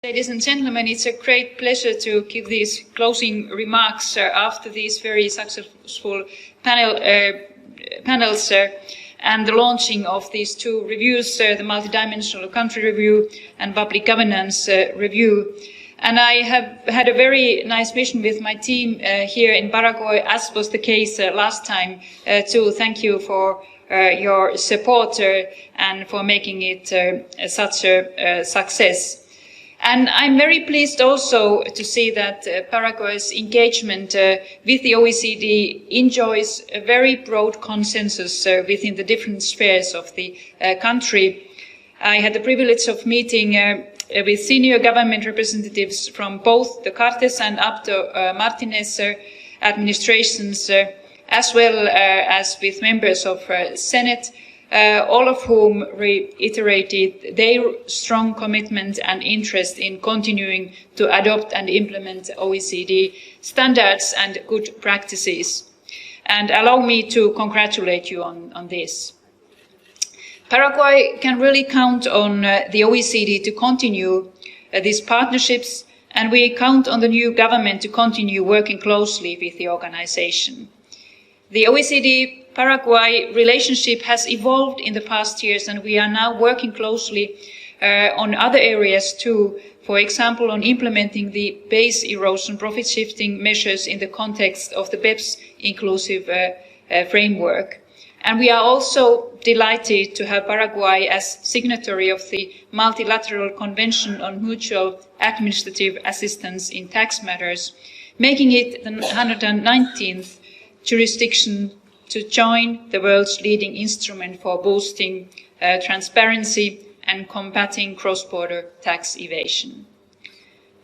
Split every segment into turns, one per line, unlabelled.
Ladies and gentlemen, it's a great pleasure to give these closing remarks after these very successful panels and the launching of these two reviews, the multidimensional country review and public governance review. And I have had a very nice mission with my team here in Paraguay, as was the case last time too. Thank you for your support and for making it such a success. And I'm very pleased also to see that Paraguay's engagement with the OECD enjoys a very broad consensus within the different spheres of the country. I had the privilege of meeting with senior government representatives from both the Cartes and Abdo Martinez administrations, as well as with members of Senate, all of whom reiterated their strong commitment and interest in continuing to adopt and implement OECD standards and good practices. And allow me to congratulate you on this. Paraguay can really count on the OECD to continue these partnerships, and we count on the new government to continue working closely with the organization. The OECD-Paraguay relationship has evolved in the past years, and we are now working closely on other areas too, for example, on implementing the base erosion profit shifting measures in the context of the BEPS inclusive framework. And we are also delighted to have Paraguay as signatory of the Multilateral Convention on Mutual Administrative Assistance in Tax Matters, making it the 119th jurisdiction to join the world's leading instrument for boosting transparency and combating cross-border tax evasion.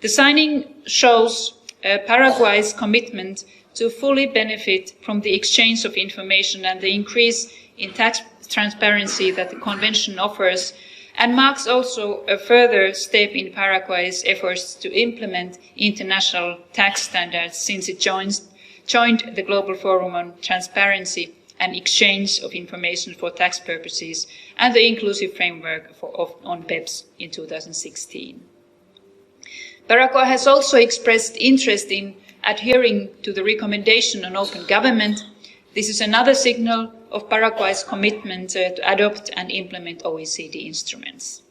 The signing shows Paraguay's commitment to fully benefit from the exchange of information and the increase in tax transparency that the Convention offers, and marks also a further step in Paraguay's efforts to implement international tax standards since it joined the Global Forum on Transparency and Exchange of Information for Tax Purposes and the Inclusive Framework on BEPS in 2016. Paraguay has also expressed interest in adhering to the recommendation on open government. This is another signal of Paraguay's commitment to adopt and implement OECD instruments.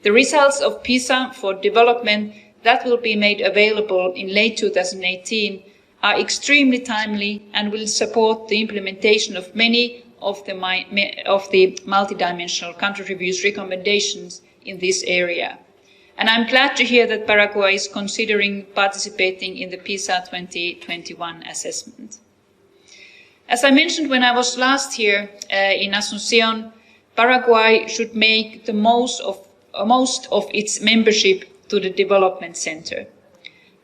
The results of PISA for development that will be made available in late 2018 are extremely timely and will support the implementation of many of the multidimensional country reviews recommendations in this area. And I'm glad to hear that Paraguay is considering participating in the PISA 2021 assessment. As I mentioned when I was last here in Asunción, Paraguay should make the most of its membership to the Development Center.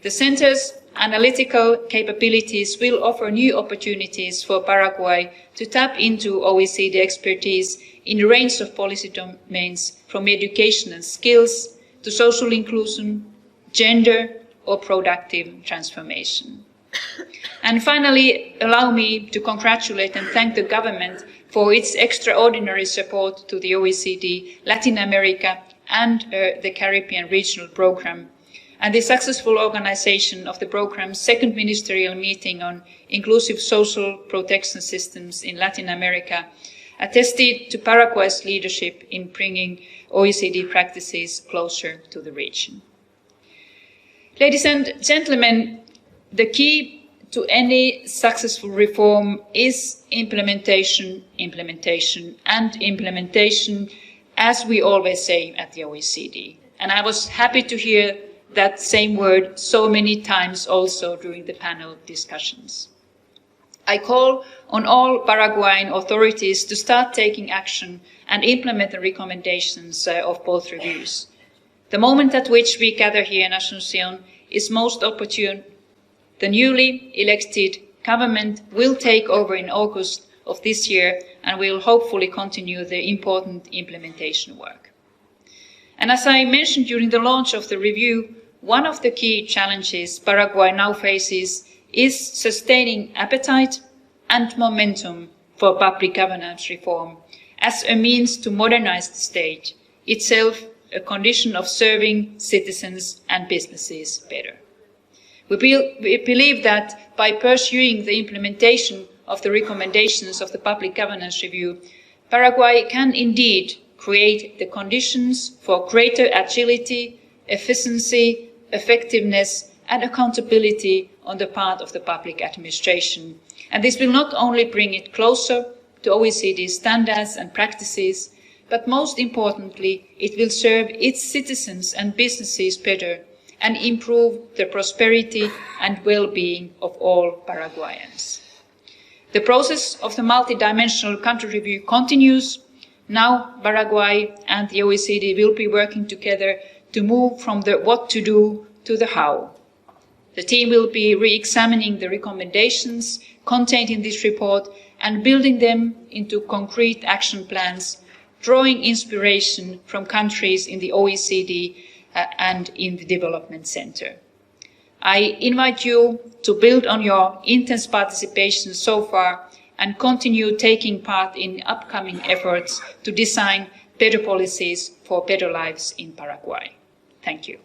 The Center's analytical capabilities will offer new opportunities for Paraguay to tap into OECD expertise in a range of policy domains, from education and skills to social inclusion, gender, or productive transformation. And finally, allow me to congratulate and thank the government for its extraordinary support to the OECD, Latin America, and the Caribbean Regional Programme, and the successful organization of the programme's second ministerial meeting on inclusive social protection systems in Latin America attested to Paraguay's leadership in bringing OECD practices closer to the region. Ladies and gentlemen, the key to any successful reform is implementation, implementation, and implementation, as we always say at the OECD. And I was happy to hear that same word so many times also during the panel discussions. I call on all Paraguayan authorities to start taking action and implement the recommendations of both reviews. The moment at which we gather here in Asunción is most opportune. The newly elected government will take over in August of this year and will hopefully continue the important implementation work. And as I mentioned during the launch of the review, one of the key challenges Paraguay now faces is sustaining appetite and momentum for public governance reform as a means to modernize the state, itself a condition of serving citizens and businesses better. We believe that by pursuing the implementation of the recommendations of the Public Governance Review, Paraguay can indeed create the conditions for greater agility, efficiency, effectiveness and accountability on the part of the public administration. And this will not only bring it closer to OECD standards and practices, but most importantly, it will serve its citizens and businesses better and improve the prosperity and well-being of all Paraguayans. The process of the multidimensional country review continues. Now Paraguay and the OECD will be working together to move from the what to do to the how. The team will be re-examining the recommendations contained in this report and building them into concrete action plans, drawing inspiration from countries in the OECD and in the Development Center. I invite you to build on your intense participation so far and continue taking part in upcoming efforts to design better policies for better lives in Paraguay. Thank you.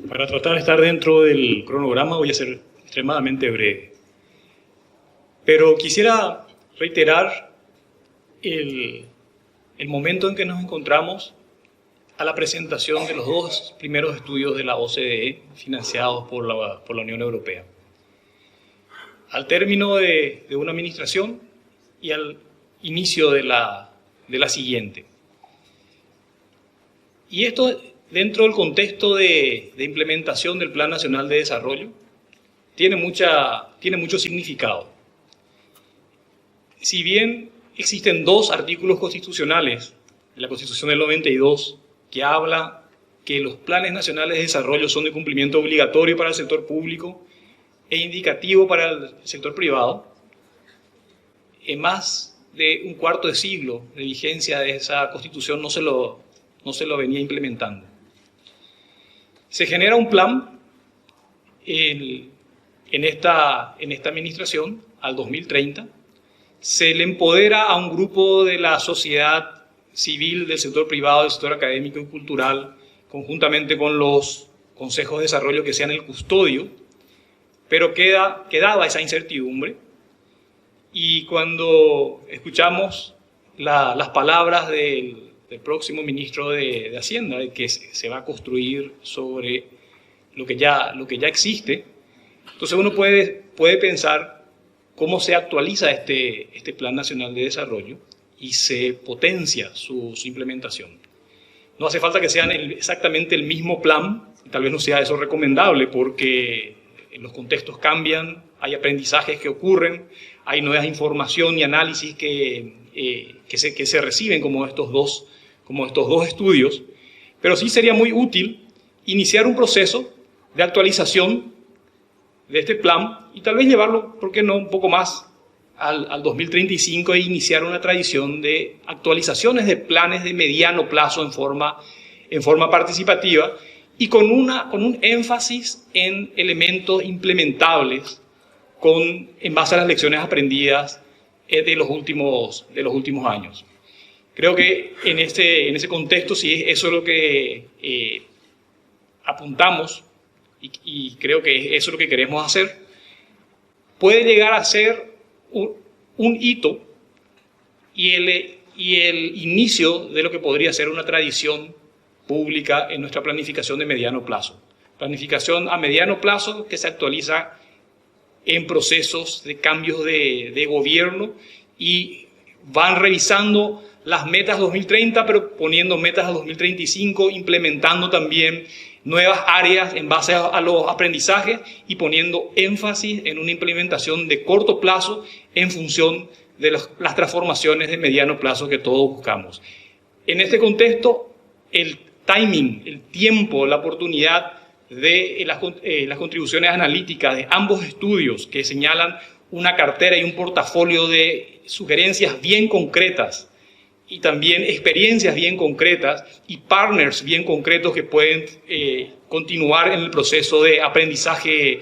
Para tratar de estar dentro del cronograma voy a ser extremadamente breve. Pero quisiera reiterar el momento en que nos encontramos a la presentación de los dos primeros estudios de la OCDE financiados por la Unión Europea. Al término de una administración y al inicio de la siguiente. Y esto dentro del contexto de implementación del Plan Nacional de Desarrollo tiene mucho significado. Si bien existen dos artículos constitucionales de la Constitución del 92 que habla que los planes nacionales de desarrollo son de cumplimiento obligatorio para el sector público e indicativo para el sector privado, en más de un cuarto de siglo de vigencia de esa Constitución no se lo venía implementando. Se genera un plan en esta administración al 2030, se le empodera a un grupo de la sociedad civil, del sector privado, del sector académico y cultural, conjuntamente con los consejos de desarrollo que sean el custodio, pero quedaba esa incertidumbre. Y cuando escuchamos las palabras del próximo ministro de Hacienda, de que se va a construir sobre lo que ya existe, entonces uno puede pensar cómo se actualiza este Plan Nacional de Desarrollo y se potencia su implementación. No hace falta que sean exactamente el mismo plan, tal vez no sea eso recomendable porque los contextos cambian, hay aprendizajes que ocurren, hay nuevas información y análisis que se reciben como estos dos estudios, pero sí sería muy útil iniciar un proceso de actualización de este plan y tal vez llevarlo, ¿por qué no?, un poco más al 2035 e iniciar una tradición de actualizaciones de planes de mediano plazo en forma participativa y con un énfasis en elementos implementables en base a las lecciones aprendidas de los últimos años. Creo que en ese contexto, sí, eso es lo que apuntamos y creo que eso es lo que queremos hacer. Puede llegar a ser un hito y el inicio de lo que podría ser una tradición pública en nuestra planificación de mediano plazo. Planificación a mediano plazo que se actualiza en procesos de cambios de gobierno y van revisando las metas 2030, pero poniendo metas a 2035, implementando también nuevas áreas en base a los aprendizajes y poniendo énfasis en una implementación de corto plazo en función de las transformaciones de mediano plazo que todos buscamos. En este contexto, el timing, el tiempo, la oportunidad de las contribuciones analíticas de ambos estudios que señalan una cartera y un portafolio de sugerencias bien concretas y también experiencias bien concretas y partners bien concretos que pueden continuar en el proceso de aprendizaje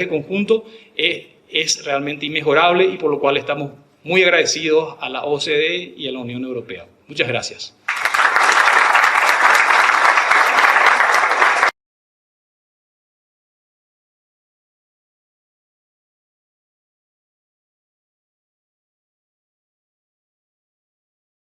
conjunto, es realmente inmejorable y por lo cual estamos muy agradecidos a la OCDE y a la Unión Europea. Muchas gracias.